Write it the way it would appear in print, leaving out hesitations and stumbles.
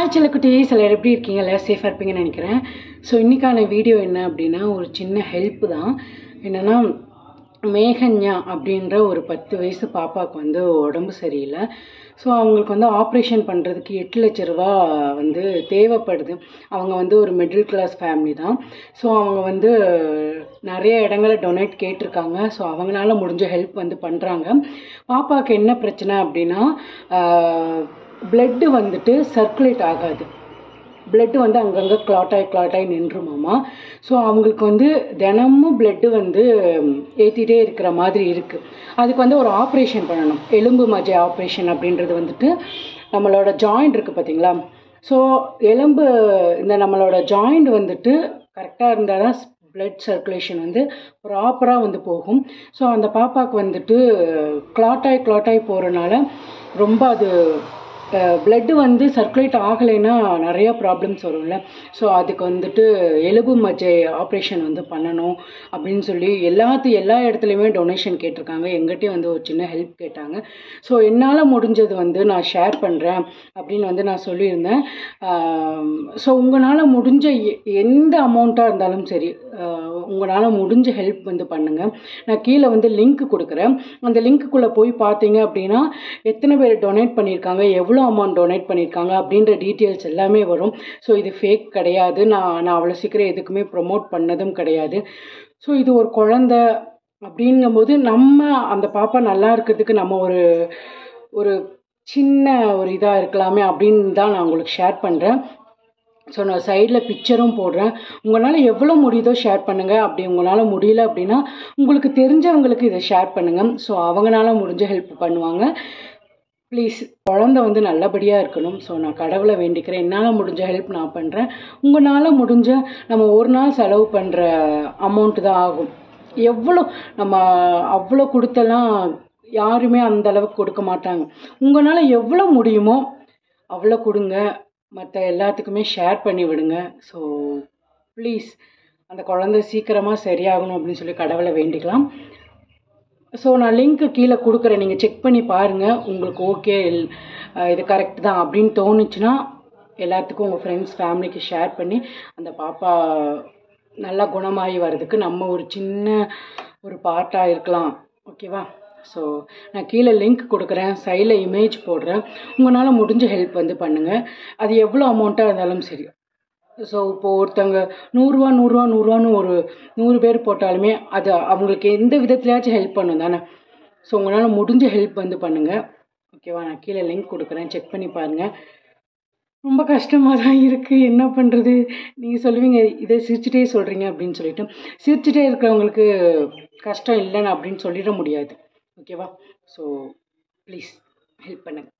Hi செல்லக்குட்டீஸ், எல்லாரும் எப்படி இருக்கீங்க? எல்லோரும் சேஃபாக இருப்பீங்கன்னு நினைக்கிறேன். ஸோ இன்றைக்கான வீடியோ என்ன அப்படின்னா, ஒரு சின்ன ஹெல்ப்பு தான். என்னென்னா, மேகன்யா அப்படின்ற ஒரு 10 வயசு பாப்பாவுக்கு வந்து உடம்பு சரியில்லை. ஸோ அவங்களுக்கு வந்து ஆப்ரேஷன் பண்ணுறதுக்கு 8 லட்ச ரூபா வந்து தேவைப்படுது. அவங்க வந்து ஒரு மிடில் கிளாஸ் ஃபேமிலி தான். ஸோ அவங்க வந்து நிறைய இடங்களை டொனேட் கேட்டிருக்காங்க. ஸோ அவங்களால முடிஞ்ச ஹெல்ப் வந்து பண்ணுறாங்க. பாப்பாவுக்கு என்ன பிரச்சனை அப்படின்னா, பிளட்டு வந்துட்டு சர்க்குலேட் ஆகாது. பிளட்டு வந்து அங்கங்கே கிளாட்டாகி நின்றுமாமா. ஸோ அவங்களுக்கு வந்து தினமும் பிளட்டு வந்து ஏற்றிட்டே இருக்கிற மாதிரி இருக்குது. அதுக்கு வந்து ஒரு ஆப்ரேஷன் பண்ணணும். எலும்பு மஜ்ஜை ஆப்ரேஷன் அப்படின்றது வந்துட்டு நம்மளோட ஜாயிண்ட் இருக்குது பார்த்தீங்களா. ஸோ நம்மளோட ஜாயிண்ட் வந்துட்டு கரெக்டாக இருந்தால் தான் பிளட் சர்க்குலேஷன் வந்து ப்ராப்பராக வந்து போகும். ஸோ அந்த பாப்பாவுக்கு வந்துட்டு கிளாட்டாகி போகிறனால ரொம்ப அது பிளட்டு வந்து சர்க்குலேட் ஆகலைன்னா நிறையா ப்ராப்ளம்ஸ் வரும்ல. ஸோ அதுக்கு வந்துட்டு எலும்பு மஜ்ஜை ஆப்ரேஷன் வந்து பண்ணணும் அப்படின்னு சொல்லி எல்லா இடத்துலையுமே டொனேஷன் கேட்டிருக்காங்க. எங்கிட்டே வந்து ஒரு சின்ன ஹெல்ப் கேட்டாங்க. ஸோ என்னால் முடிஞ்சது வந்து நான் ஷேர் பண்ணுறேன் அப்படின்னு வந்து நான் சொல்லியிருந்தேன். ஸோ உங்களால் முடிஞ்ச எந்த அமௌண்ட்டாக இருந்தாலும் சரி, உங்களால் முடிஞ்ச ஹெல்ப் வந்து பண்ணுங்கள். நான் கீழே வந்து லிங்க் கொடுக்குறேன். அந்த லிங்க்குள்ளே போய் பார்த்தீங்க அப்படின்னா எத்தனை பேர் டொனேட் பண்ணியிருக்காங்க, எவ்வளோ அமௌண்ட் டொனேட் பண்ணியிருக்காங்க அப்படின்ற டீட்டெயில்ஸ் எல்லாமே வரும். ஸோ இது ஃபேக் கிடையாது. நான் அவ்வளோ சீக்கிரம் எதுக்குமே ப்ரொமோட் பண்ணதும் கிடையாது. ஸோ இது ஒரு குழந்தை அப்படிங்கும்போது நம்ம அந்த பாப்பா நல்லா இருக்கிறதுக்கு நம்ம ஒரு சின்ன ஒரு இதாக இருக்கலாமே அப்படின்னு தான் நான் உங்களுக்கு ஷேர் பண்ணுறேன். ஸோ நான் சைடில் பிக்சரும் போடுறேன். உங்களால் எவ்வளோ முடியுதோ ஷேர் பண்ணுங்கள். அப்படி உங்களால் முடியல அப்படின்னா உங்களுக்கு தெரிஞ்சவங்களுக்கு இதை ஷேர் பண்ணுங்கள். ஸோ அவங்களால முடிஞ்ச ஹெல்ப் பண்ணுவாங்க. ப்ளீஸ், குழந்தை வந்து நல்லபடியாக இருக்கணும். ஸோ நான் கடவுளை வேண்டிக்கிறேன். என்னால் முடிஞ்ச ஹெல்ப் நான் பண்ணுறேன். உங்களால் முடிஞ்ச நம்ம ஒரு நாள் செலவு பண்ணுற அமௌண்ட்டு தான் ஆகும். நம்ம அவ்வளோ கொடுத்தெல்லாம் யாருமே அந்த அளவுக்கு கொடுக்க மாட்டாங்க. உங்களால் எவ்வளோ முடியுமோ அவ்வளோ கொடுங்க. மற்ற எல்லாத்துக்குமே ஷேர் பண்ணி விடுங்க. ஸோ ப்ளீஸ், அந்த குழந்தை சீக்கிரமாக சரியாகணும் அப்படின்னு சொல்லி கடவுளை வேண்டிக்கலாம். ஸோ நான் லிங்க்கு கீழே கொடுக்குறேன். நீங்கள் செக் பண்ணி பாருங்கள். உங்களுக்கு ஓகே, இது கரெக்ட் தான் அப்படின்னு தோணுச்சுன்னா எல்லாத்துக்கும் உங்கள் ஃப்ரெண்ட்ஸ் ஃபேமிலிக்கு ஷேர் பண்ணி அந்த பாப்பா நல்லா குணமாகி வர்றதுக்கு நம்ம ஒரு சின்ன ஒரு பார்ட்டாக இருக்கலாம். ஓகேவா? ஸோ நான் கீழே லிங்க் கொடுக்குறேன், சைடில் இமேஜ் போடுறேன். உங்களால் முடிஞ்ச ஹெல்ப் வந்து பண்ணுங்கள். அது எவ்வளோ அமௌண்ட்டாக இருந்தாலும் சரி. ஸோ இப்போது ஒருத்தவங்க 100 ஒரு 100 பேர் போட்டாலுமே அது அவங்களுக்கு எந்த விதத்துலையாச்சும் ஹெல்ப் பண்ணும் தானே. ஸோ உங்களால் முடிஞ்ச ஹெல்ப் வந்து பண்ணுங்கள். ஓகேவா? நான் கீழே லிங்க் கொடுக்குறேன், செக் பண்ணி பாருங்கள். ரொம்ப கஷ்டமாக தான் இருக்குது, என்ன பண்ணுறது. நீங்கள் சொல்லுவீங்க இதை சிரிச்சுட்டே சொல்கிறீங்க அப்படின்னு சொல்லிட்டு. சிரிச்சுட்டே இருக்கிறவங்களுக்கு கஷ்டம் இல்லைன்னு அப்படின்னு சொல்லிட முடியாது. ஓகேவா? ஸோ ப்ளீஸ் ஹெல்ப் பண்ணுங்கள்.